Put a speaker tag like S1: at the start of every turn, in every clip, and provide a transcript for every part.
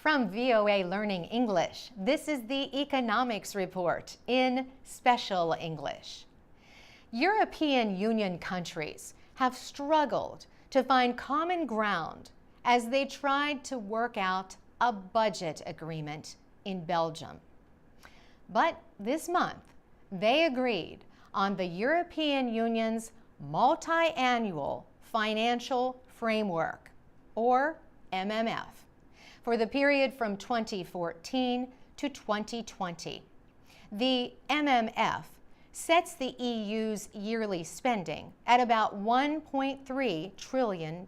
S1: From VOA Learning English, this is the Economics Report in Special English. European Union countries have struggled to find common ground as they tried to work out a budget agreement in Belgium. But this month, they agreed on the European Union's Multi-Annual Financial Framework, or MMF, for the period from 2014 to 2020. The MMF sets the EU's yearly spending at about $1.3 trillion.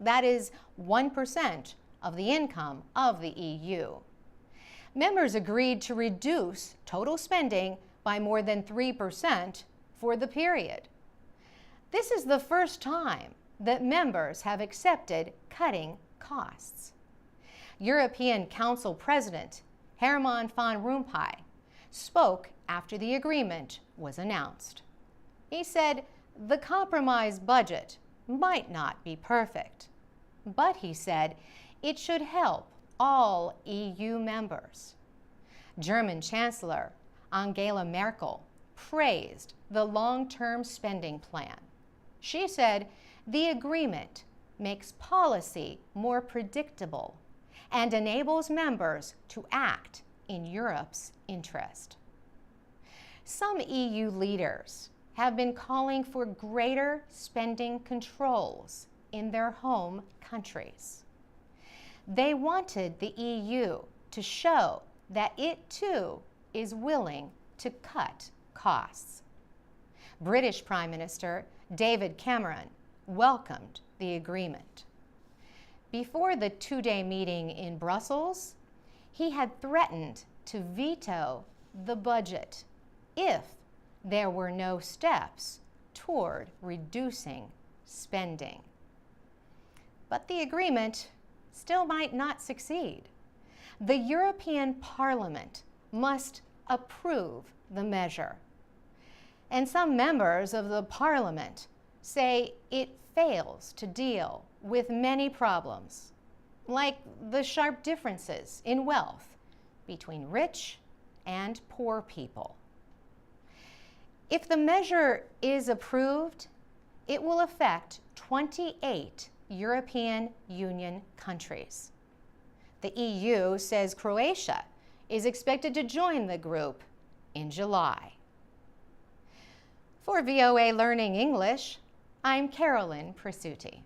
S1: That is 1% of the income of the EU. Members agreed to reduce total spending by more than 3% for the period. This is the first time that members have accepted cutting costs. European Council President Herman van Rompuy spoke after the agreement was announced. He said the compromise budget might not be perfect, but he said it should help all EU members. German Chancellor Angela Merkel praised the long-term spending plan. She said the agreement makes policy more predictable and enables members to act in Europe's interest. Some EU leaders have been calling for greater spending controls in their home countries. They wanted the EU to show that it too is willing to cut costs. British Prime Minister David Cameron welcomed the agreement. Before the two-day meeting in Brussels, he had threatened to veto the budget if there were no steps toward reducing spending. But the agreement still might not succeed. The European Parliament must approve the measure. And some members of the Parliament say it fails to deal with many problems, like the sharp differences in wealth between rich and poor people. If the measure is approved, it will affect 28 European Union countries. The EU says Croatia is expected to join the group in July. For VOA Learning English, I'm Carolyn Prasuti.